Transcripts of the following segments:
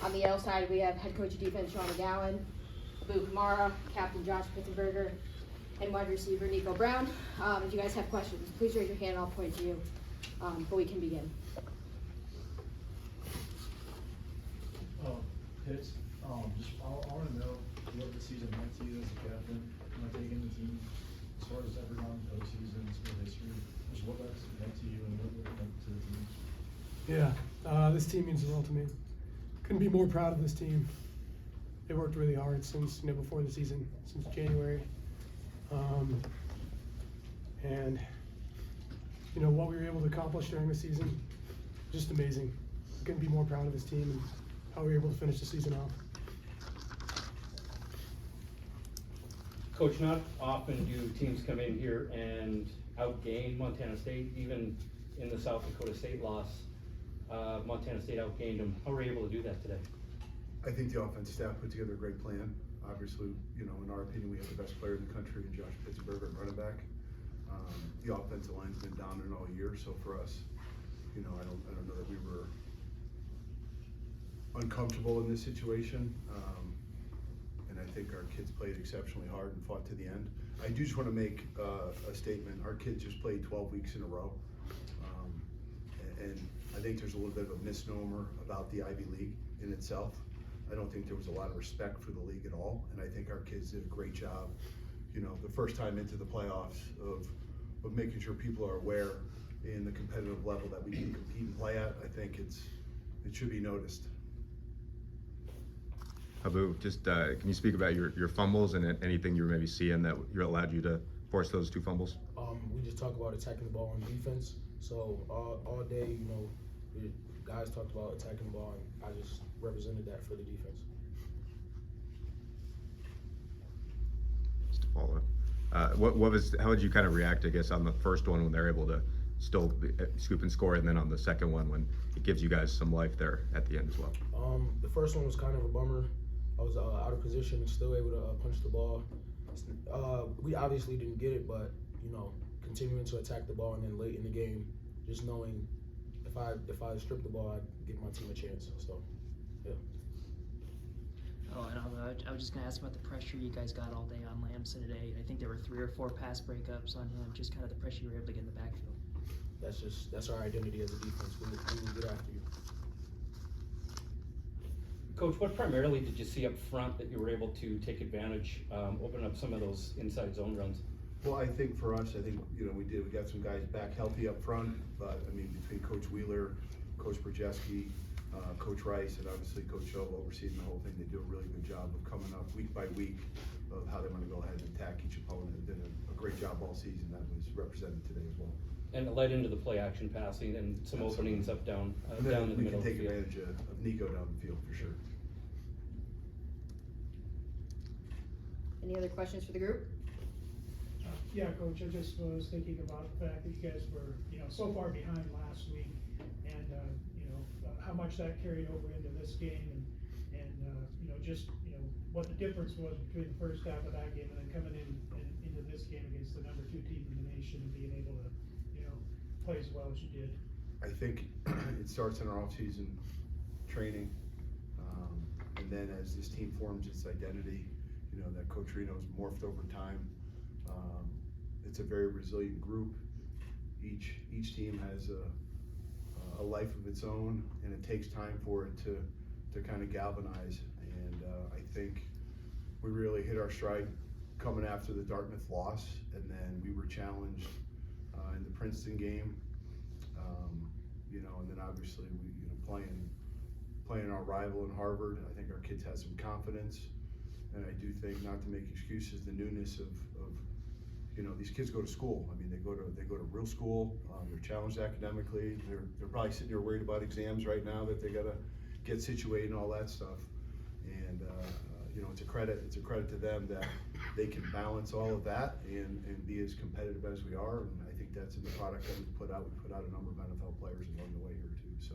On the Yale side, we have head coach of defense Sean McGowan, Abu Kamara, captain Josh Pitsenberger, and wide receiver Nico Brown. If you guys have questions, please raise your hand. I'll point to you. But we can begin. Pitts, I want to know what the season meant to you as a captain, taking the team as far as every round of postseason, school history, just what that's meant to you and what it meant to the team. Yeah, this team means the world to me. Couldn't be more proud of this team. They worked really hard since before the season, since January, and what we were able to accomplish during the season, just amazing. Couldn't be more proud of this team and how we were able to finish the season off. Coach, not often do teams come in here and outgain Montana State. Even in the South Dakota State loss, Montana State outgained them. How were you able to do that today? I think the offensive staff put together a great plan. Obviously, in our opinion, we have the best player in the country in Josh Pitsenberger at running back. The offensive line's been dominant all year, so for us, I don't know that we were uncomfortable in this situation. And I think our kids played exceptionally hard and fought to the end. I do just want to make a statement. Our kids just played 12 weeks in a row. And I think there's a little bit of a misnomer about the Ivy League in itself. I don't think there was a lot of respect for the league at all. And I think our kids did a great job, the first time into the playoffs of making sure people are aware in the competitive level that we can compete and play at. I think it should be noticed. Abu, just can you speak about your fumbles and anything you were maybe seeing that allowed you to force those 2 fumbles? We just talk about attacking the ball on defense. So all day, the guys talked about attacking the ball, and I just represented that for the defense. Just to follow up, how would you kind of react, I guess, on the first one when they're able to still scoop and score, and then on the second one when it gives you guys some life there at the end as well? The first one was kind of a bummer. I was out of position and still able to punch the ball. We obviously didn't get it, but continuing to attack the ball, and then late in the game, just knowing if I strip the ball, I'd give my team a chance. So, yeah. Oh, and I was just going to ask about the pressure you guys got all day on Lamson today. I think there were 3 or 4 pass breakups on him, just kind of the pressure you were able to get in the backfield. That's our identity as a defense. We will get after you. Coach, what primarily did you see up front that you were able to take advantage, open up some of those inside zone runs? Well, I think for us, we got some guys back healthy up front, but between Coach Wheeler, Coach Brzeski, Coach Rice, and obviously Coach Show overseeing the whole thing, they do a really good job of coming up week by week of how they want to go ahead and attack each opponent. They did a great job all season. That was represented today as well. And it led into the play action passing and some openings up down in the middle of the field. We can take advantage of Nico down the field for sure. Any other questions for the group? Yeah, Coach, I just was thinking about the fact that you guys were, so far behind last week, and how much that carried over into this game, and what the difference was between the first half of that game and then coming into this game against the number 2 team in the nation and being able to, play as well as you did. I think it starts in our off-season training, and then as this team forms its identity, that Coach Reno's morphed over time. It's a very resilient group. Each team has a life of its own, and it takes time for it to kind of galvanize. And I think we really hit our stride coming after the Dartmouth loss, and then we were challenged in the Princeton game. And then obviously we playing our rival in Harvard. I think our kids had some confidence. And I do think, not to make excuses, the newness of these kids go to school. They go to real school. They're challenged academically. They're probably sitting there worried about exams right now that they gotta get situated and all that stuff. And it's a credit. It's a credit to them that they can balance all of that and be as competitive as we are. And I think that's in the product that we put out. We put out a number of NFL players along the way here too. So,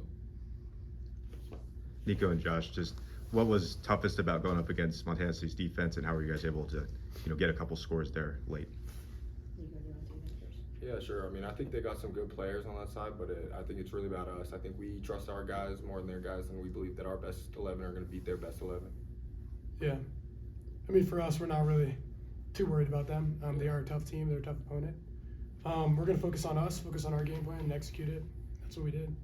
Nico and Josh, just what was toughest about going up against Montana State's defense, and how were you guys able to, get a couple scores there late? Nico, do you want to take that first? Yeah, sure. I mean, I think they got some good players on that side, but I think it's really about us. I think we trust our guys more than their guys, and we believe that our best 11 are going to beat their best 11. Yeah. I mean, for us, we're not really too worried about them. They are a tough team. They're a tough opponent. We're going to focus on us, focus on our game plan, and execute it. That's what we did.